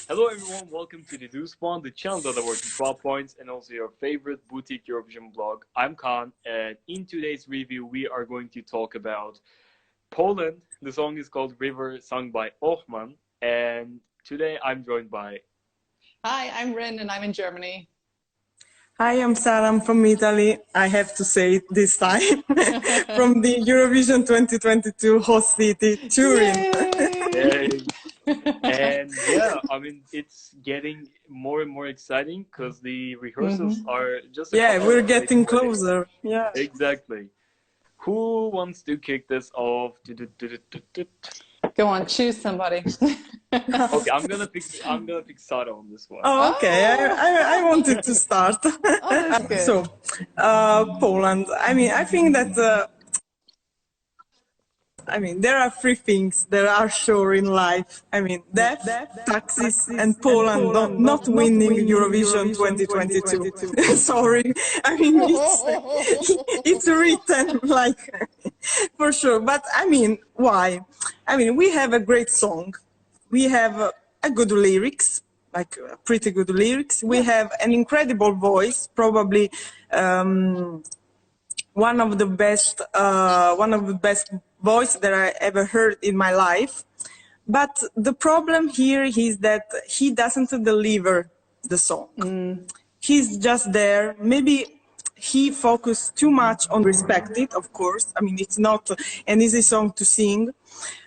Hello everyone, welcome to the Do Spawn, the channel that awards 12 points and also your favorite boutique Eurovision blog. I'm Khan, and in today's review we are going to talk about Poland. The song is called River, sung by Ochman, and today I'm joined by... Hi, I'm Rin and I'm in Germany. Hi, I'm Sarah. I'm from Italy. I have to say it this time. From the Eurovision 2022 host city, Turin. Yay! And yeah, I mean, it's getting more and more exciting because the rehearsals are just a couple We're of days getting away. closer. Yeah. Exactly. Who wants to kick this off? Go on, choose somebody. Okay, I'm gonna pick Sarah on this one. Oh, okay. I wanted to start. that's good. So, Poland. I think that. There are three things that are sure in life. Death, taxes, and Poland not winning Eurovision 2022. Sorry. It's written like for sure. But why? We have a great song. We have a good lyrics, like pretty good lyrics. We have an incredible voice, probably one of the best voice that I ever heard in my life. But the problem here is that he doesn't deliver the song. He's just there. Maybe he focused too much on Respect It, of course. It's not an easy song to sing.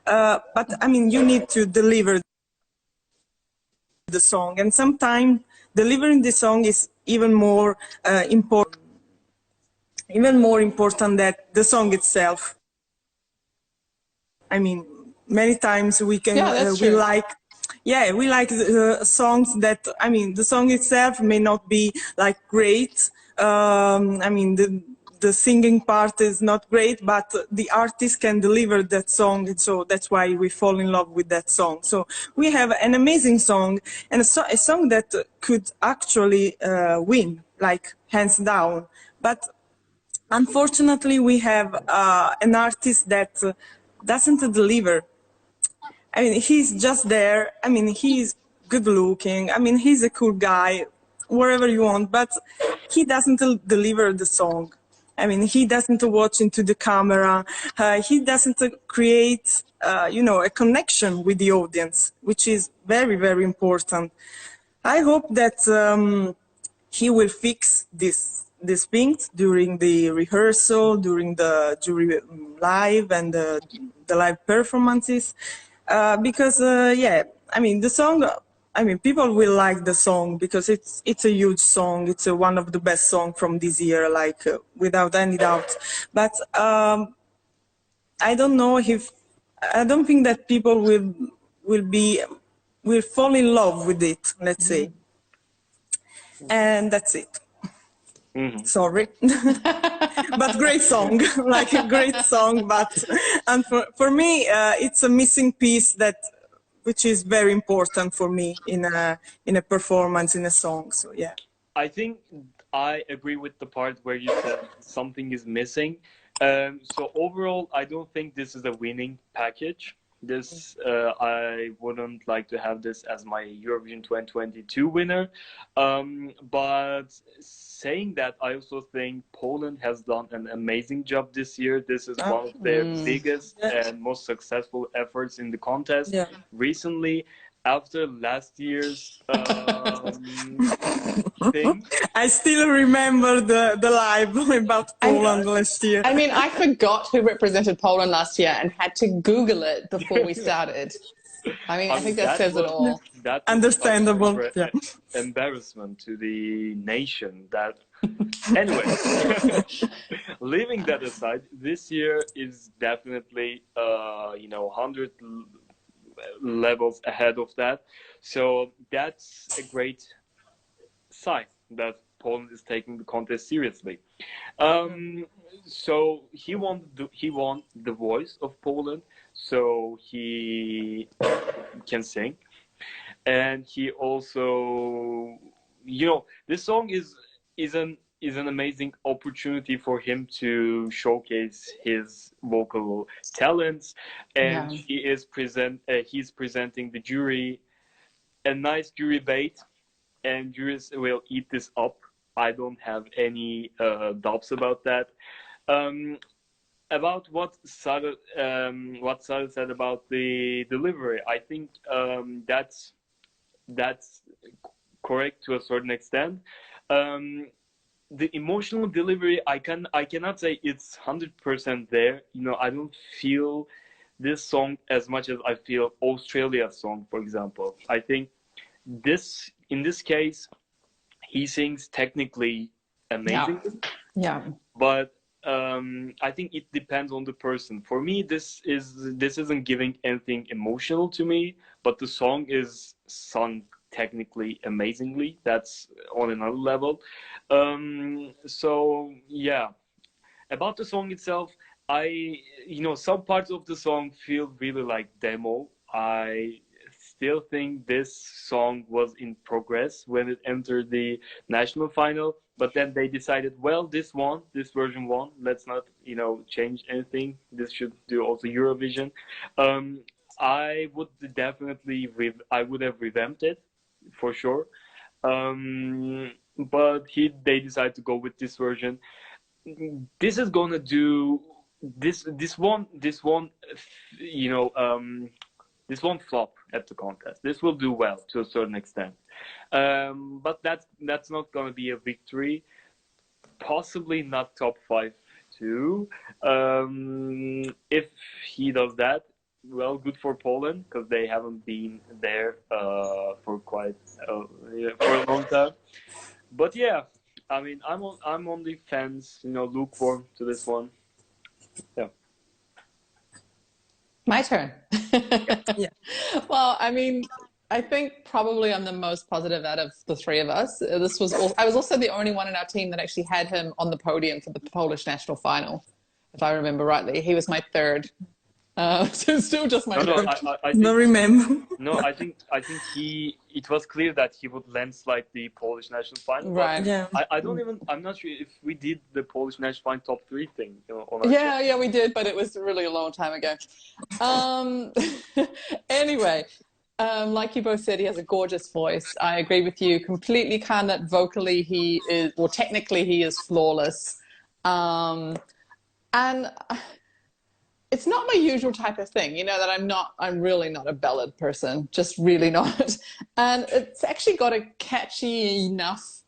But you need to deliver the song. And sometimes delivering the song is even more important. Even more important than the song itself. Many times we can we like songs that the song itself may not be like great. The singing part is not great, but the artist can deliver that song, and so that's why we fall in love with that song. So we have an amazing song and a song that could actually win, like hands down, but unfortunately, we have an artist that doesn't deliver. He's just there. He's good looking. He's a cool guy, wherever you want, but he doesn't deliver the song. He doesn't watch into the camera. He doesn't create, a connection with the audience, which is very, very important. I hope that he will fix these things during the rehearsal, during the jury live and the live performances, because the song. People will like the song because it's a huge song. It's one of the best songs from this year, like without any doubt. But I don't know if I don't think that people will fall in love with it. Let's say, and that's it. Sorry, but great song, like a great song. And for me, it's a missing piece which is very important for me in a performance, in a song. So yeah. I think I agree with the part where you said something is missing. So overall, I don't think this is a winning package. I wouldn't like to have this as my Eurovision 2022 winner. But saying that, I also think Poland has done an amazing job this year. This is one of their biggest and most successful efforts in the contest recently. After last year's thing. I still remember the live about Poland last year. I forgot who represented Poland last year and had to Google it before we started. I think that says it all. That understandable. Embarrassment to the nation. Anyway, leaving that aside, this year is definitely 100 levels ahead of that. So that's a great sign that Poland is taking the contest seriously. So he won the voice of Poland, so he can sing, and he also, this song is an amazing opportunity for him to showcase his vocal talents, and he's presenting the jury a nice jury debate, and juries will eat this up. I don't have any doubts about that. About what Sarah said about the delivery, I think that's correct to a certain extent. The emotional delivery, I cannot say it's 100% there. You know, I don't feel this song as much as I feel Australia's song, for example. I think in this case, he sings technically amazing. Yeah. But I think it depends on the person. For me, this isn't giving anything emotional to me, but the song is sung technically amazingly. That's on another level. So yeah, about the song itself, some parts of the song feel really like demo. I still think this song was in progress when it entered the national final, but then they decided, well, this version won. Let's not, change anything. This should do also Eurovision. I would have revamped it for sure. But they decided to go with this version. This is gonna do this won't flop at the contest. This will do well to a certain extent. But that's not gonna be a victory. Possibly not top 5 too. If he does that, well, good for Poland, because they haven't been there for quite for a long time. But yeah, I mean, I'm on the fence, lukewarm to this one. Yeah. My turn. Yeah. Well, I mean, I think probably I'm the most positive out of the three of us. I was also the only one in our team that actually had him on the podium for the Polish national final, if I remember rightly. He was my third. So it's still just my third. I think, no, remember. No, I think it was clear that he would landslide the Polish national final. Right. Yeah. I'm not sure if we did the Polish national final top 3 thing. Yeah, we did, but it was really a long time ago. Anyway, like you both said, he has a gorgeous voice. I agree with you completely, Khan, that vocally technically he is flawless. And it's not my usual type of thing, that I'm really not a ballad person, just really not. And it's actually got a catchy enough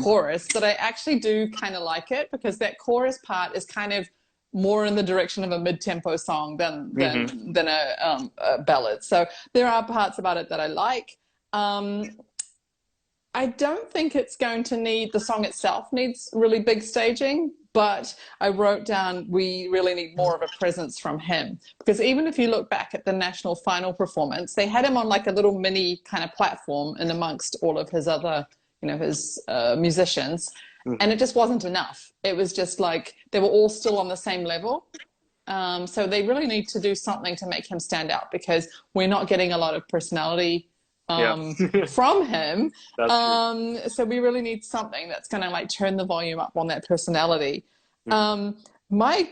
chorus that I actually do kind of like it, because that chorus part is kind of more in the direction of a mid-tempo song than a ballad. So there are parts about it that I like. I don't think it's going to the song itself needs really big staging, but I wrote down we really need more of a presence from him, because even if you look back at the national final performance, they had him on like a little mini kind of platform in amongst all of his other, his musicians, and it just wasn't enough. It was just like they were all still on the same level. So they really need to do something to make him stand out, because we're not getting a lot of personality from him. So we really need something that's going to like turn the volume up on that personality. My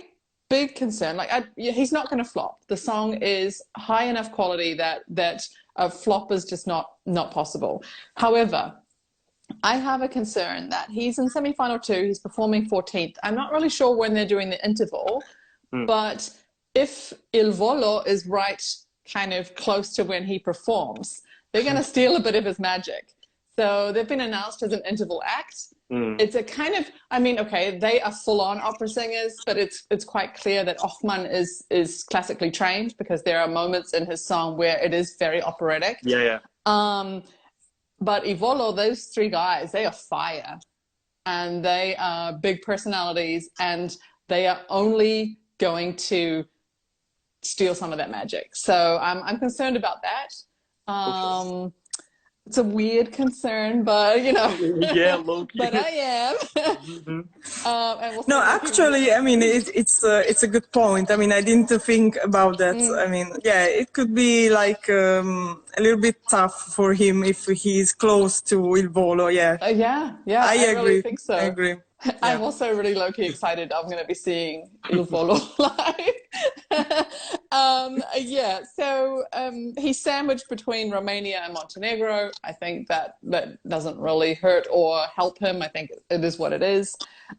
big concern, he's not going to flop. The song is high enough quality that a flop is just not possible. However, I have a concern that he's in semi-final 2, he's performing 14th. I'm not really sure when they're doing the interval, but if Il Volo is right kind of close to when he performs, they're going to steal a bit of his magic. So they've been announced as an interval act. It's a kind of, they are full-on opera singers, but it's quite clear that Ochman is classically trained, because there are moments in his song where it is very operatic. Yeah. But Ivolo, those 3 guys, they are fire. And they are big personalities, and they are only going to steal some of that magic. So I'm concerned about that. It's a weird concern, but yeah, low-key. but I am. And we'll actually, it's a good point. I didn't think about that. It could be like a little bit tough for him if he's close to Il Volo. Yeah. I agree. really think so. I agree. I'm also really low-key excited. I'm going to be seeing Il Volo live. Yeah, so he's sandwiched between Romania and Montenegro. I think that doesn't really hurt or help him. I think it is what it is.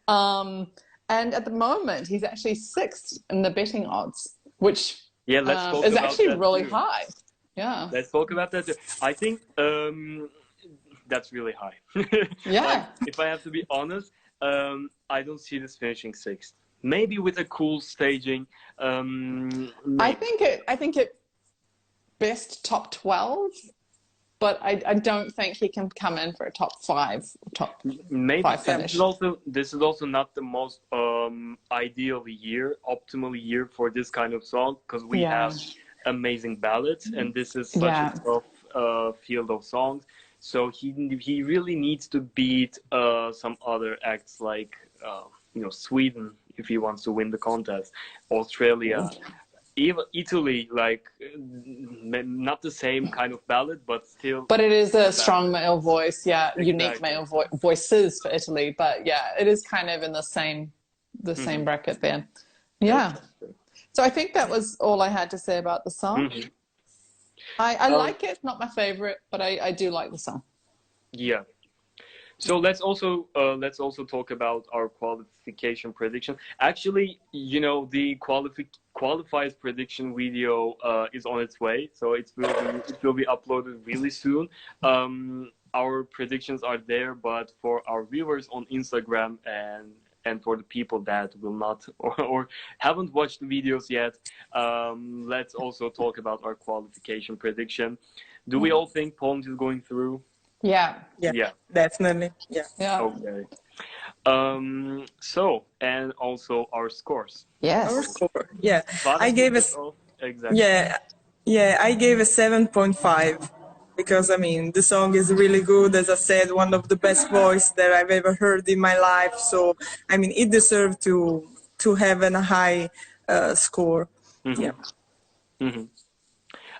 And at the moment, he's actually 6th in the betting odds, which is actually really high. Yeah. Let's talk about that too. I think that's really high. Yeah. Like, if I have to be honest, I don't see this finishing 6th. Maybe with a cool staging. I think it best top 12, but I don't think he can come in for a top 5 finish. This is also not the most optimal year for this kind of song, because we have amazing ballads, and this is such a tough field of songs. So he really needs to beat some other acts like Sweden if he wants to win the contest, Australia, even Italy, like not the same kind of ballad, but still. But it is a strong male voice, exactly. Unique male voices for Italy. But yeah, it is kind of in the same bracket there. Yeah. So I think that was all I had to say about the song. I like it. Not my favorite, but I do like the song. Yeah. So let's also talk about our qualification prediction. Actually, the qualifiers prediction video is on its way, so it will be uploaded really soon. Our predictions are there, but for our viewers on Instagram and for the people that will not or haven't watched the videos yet, let's also talk about our qualification prediction. Do we all think Poland is going through? Yeah, definitely. Yeah. Okay. So, and also our scores. Yes. Our score. Yeah. I gave a 7.5. Because the song is really good. As I said, one of the best voice that I've ever heard in my life. So it deserved to have a high score. Yeah.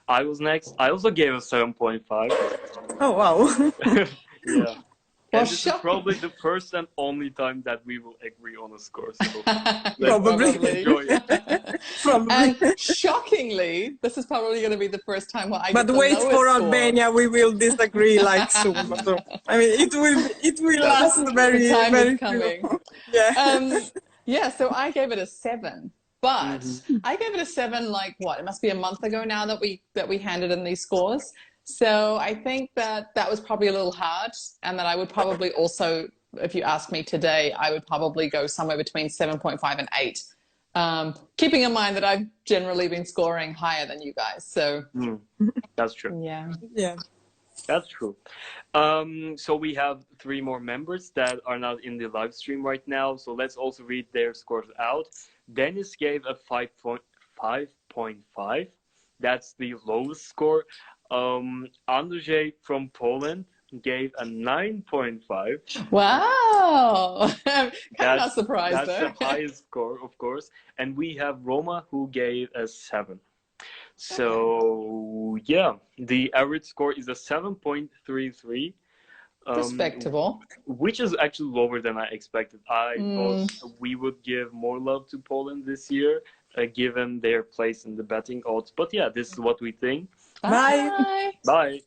I was next. I also gave a 7.5. Oh wow. Yeah. And this is probably the first and only time that we will agree on a score. So probably. Enjoy it. Probably. And shockingly, this is probably going to be the first time where I get the wait for score. Albania, we will disagree like soon. So, it will last very, time very is coming. Yeah. So I gave it a 7. But I gave it a 7, like what? It must be a month ago now that we handed in these scores. So I think that was probably a little hard, and that I would probably also, if you ask me today, I would probably go somewhere between 7.5 and 8. Keeping in mind that I've generally been scoring higher than you guys. So that's true. Yeah. That's true. So we have 3 more members that are not in the live stream right now. So let's also read their scores out. Dennis gave a 5.5. That's the lowest score. Andrzej from Poland gave a 9.5. Wow. Kind of not surprised That's though. the highest score, of course. And we have Roma, who gave a 7. So yeah, the average score is a 7.33. Respectable. Which is actually lower than I expected. I thought we would give more love to Poland this year, given their place in the betting odds. But yeah, this is what we think. Bye. Bye.